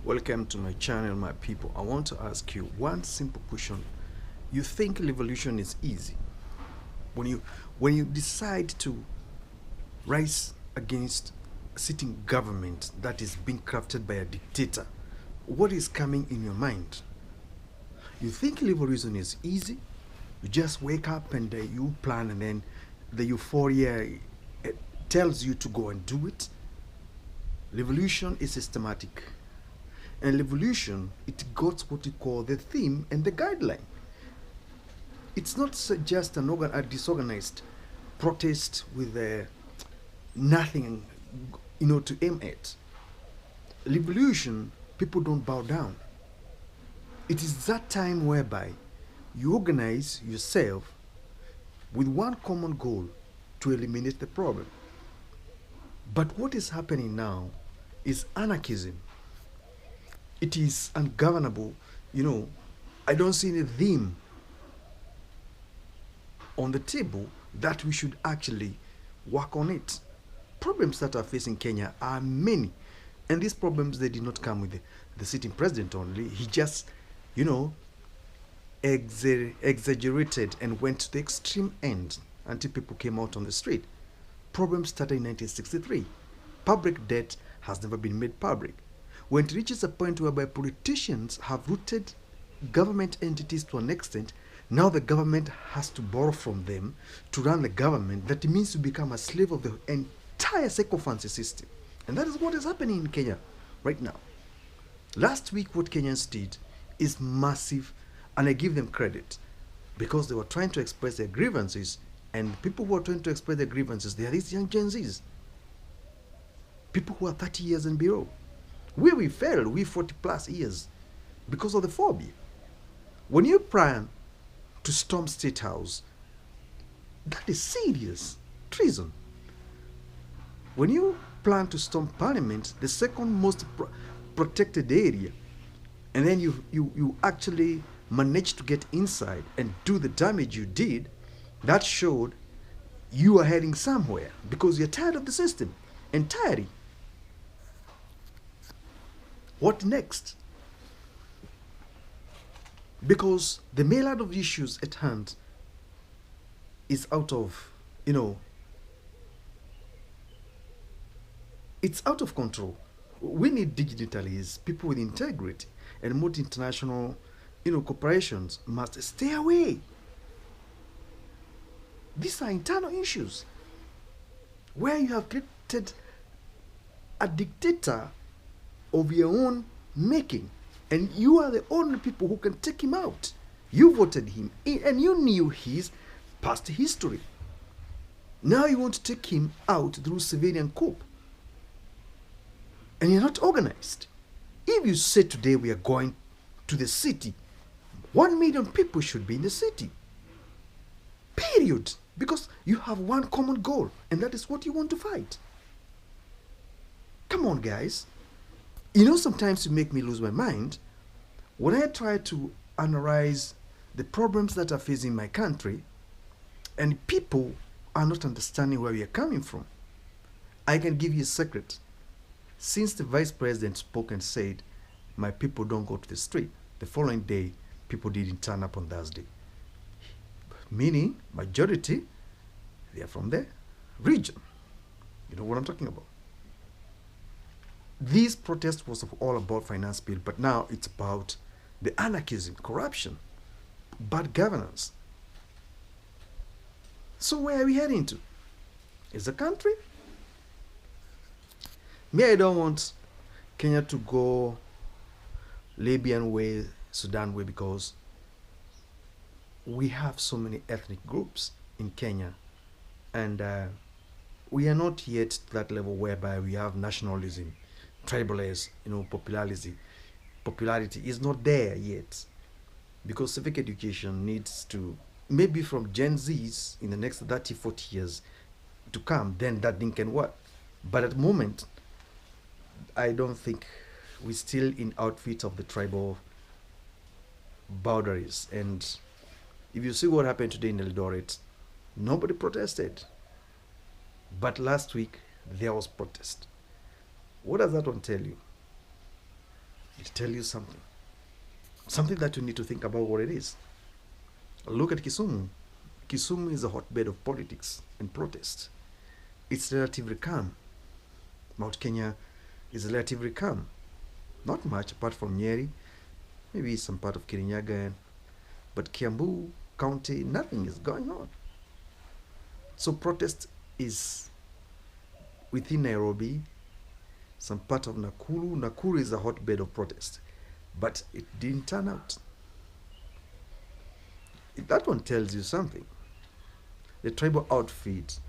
Welcome to my channel, my people. I want to ask you one simple question. You think revolution is easy? When you decide to rise against a sitting government that is being crafted by a dictator, what is coming in your mind? You think revolution is easy? You just wake up and you plan, and then the euphoria tells you to go and do it. Revolution is systematic. And revolution, it got what we call the theme and the guideline. It's not just a disorganized protest with nothing, to aim at. Revolution, people don't bow down. It is that time whereby you organize yourself with one common goal to eliminate the problem. But what is happening now is anarchism. It is ungovernable. I don't see any theme on the table that we should actually work on it. Problems that are facing Kenya are many. And these problems, they did not come with the sitting president only. He just, exaggerated and went to the extreme end until people came out on the street. Problems started in 1963. Public debt has never been made public. When it reaches a point whereby politicians have rooted government entities to an extent, now the government has to borrow from them to run the government. That means you become a slave of the entire fancy system. And that is what is happening in Kenya right now. Last week, what Kenyans did is massive, and I give them credit because they were trying to express their grievances, and people who are trying to express their grievances, they are these young Gen Zs, people who are 30 years and below. Where we failed, we 40 plus years because of the phobia. When you plan to storm State House, that is serious treason. When you plan to storm Parliament, the second most protected area, and then you actually managed to get inside and do the damage you did, that showed you are heading somewhere because you're tired of the system entirely. What next? Because the myriad of issues at hand is out of, it's out of control. We need digitalists, people with integrity, and multi-international, corporations must stay away. These are internal issues where you have created a dictator of your own making, and you are the only people who can take him out. You voted him in, and you knew his past history. Now you want to take him out through civilian coup, and you're not organized. If you say today we are going to the city, 1 million people should be in the city, period, because you have one common goal, and that is what you want to fight. Come on, guys. Sometimes you make me lose my mind when I try to analyze the problems that are facing my country, and people are not understanding where we are coming from. I can give you a secret. Since the vice president spoke and said, my people don't go to the street, the following day, people didn't turn up on Thursday. Meaning, majority, they are from the region. You know what I'm talking about. This protest was all about finance bill, but now it's about the anarchism, corruption, bad governance. So where are we heading to? Is the country? Me, I don't want Kenya to go Libyan way, Sudan way, because we have so many ethnic groups in Kenya, and we are not yet to that level whereby we have nationalism, tribalism, popularity is not there yet, because civic education needs to, maybe from Gen Zs in the next 30, 40 years to come, then that thing can work. But at the moment, I don't think we're still in outfit of the tribal boundaries. And if you see what happened today in Eldoret, nobody protested. But last week, there was protest. What does that one tell you? It tells you something. Something that you need to think about what it is. Look at Kisumu. Kisumu is a hotbed of politics and protest. It's relatively calm. Mount Kenya is relatively calm. Not much apart from Nyeri, maybe some part of Kirinyaga, but Kiambu County, nothing is going on. So protest is within Nairobi, some part of Nakuru. Nakuru is a hotbed of protest, but it didn't turn out. That one tells you something. The tribal outfit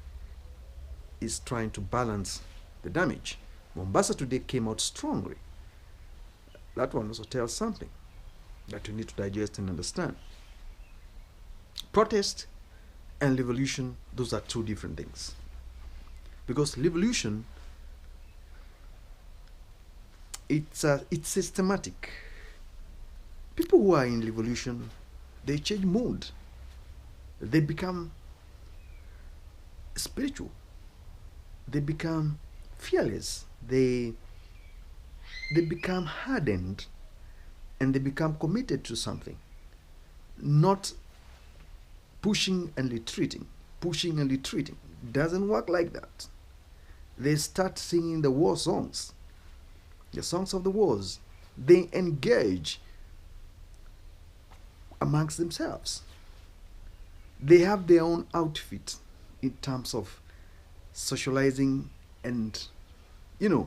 is trying to balance the damage. Mombasa today came out strongly. That one also tells something that you need to digest and understand. Protest and revolution, those are two different things. Because revolution, it's systematic. People who are in revolution, they change mood. They become spiritual. They become fearless. They become hardened, and they become committed to something. Not pushing and retreating. Pushing and retreating. Doesn't work like that. They start singing the war songs. The songs of the wars. They engage amongst themselves. They have their own outfit in terms of socializing, and and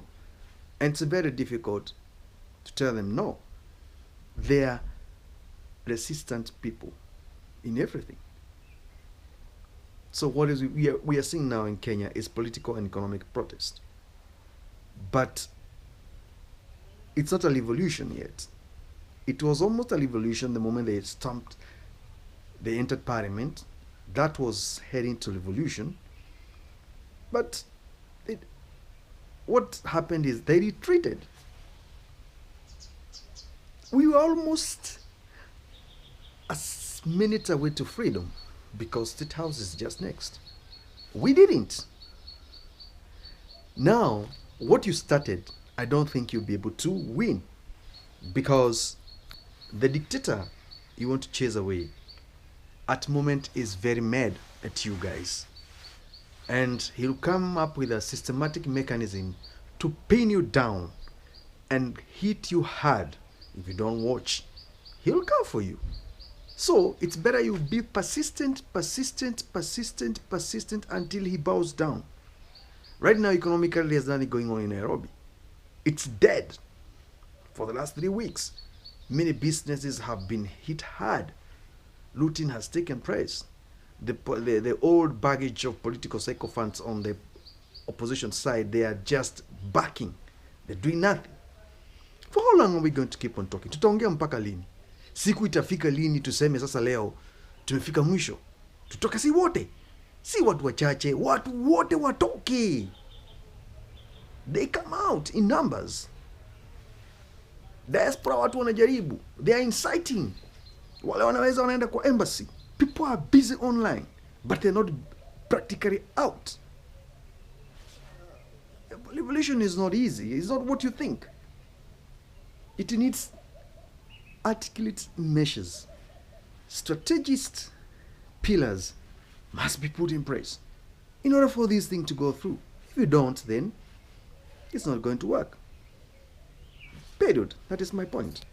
it's very difficult to tell them no. They are resistant people in everything. So what is we are seeing now in Kenya is political and economic protest. But it's not a revolution yet. It was almost a revolution the moment they entered parliament. That was heading to revolution. But what happened is they retreated. We were almost a minute away to freedom because State House is just next. We didn't. Now, what you started, I don't think you'll be able to win, because the dictator you want to chase away at the moment is very mad at you guys. And he'll come up with a systematic mechanism to pin you down and hit you hard. If you don't watch, he'll come for you. So it's better you be persistent until he bows down. Right now, economically, there's nothing going on in Nairobi. It's dead. For the last 3 weeks, many businesses have been hit hard. Looting has taken place. The old baggage of political sycophants on the opposition side, they are just backing. They're doing nothing. For how long are we going to keep on talking? Tutaongea mpaka lini? Siku itafika lini tuseme sasa leo tumefika mwisho? Tutoka si wote. Si watu wachache, watu wote watoke. They come out in numbers. Diaspora watu wanajaribu. They are inciting. Wale wanaweza wanaenda kwa embassy. People are busy online, but they're not practically out. Revolution is not easy. It's not what you think. It needs articulate measures. Strategist pillars must be put in place in order for this thing to go through. If you don't, then it's not going to work. Period. That is my point.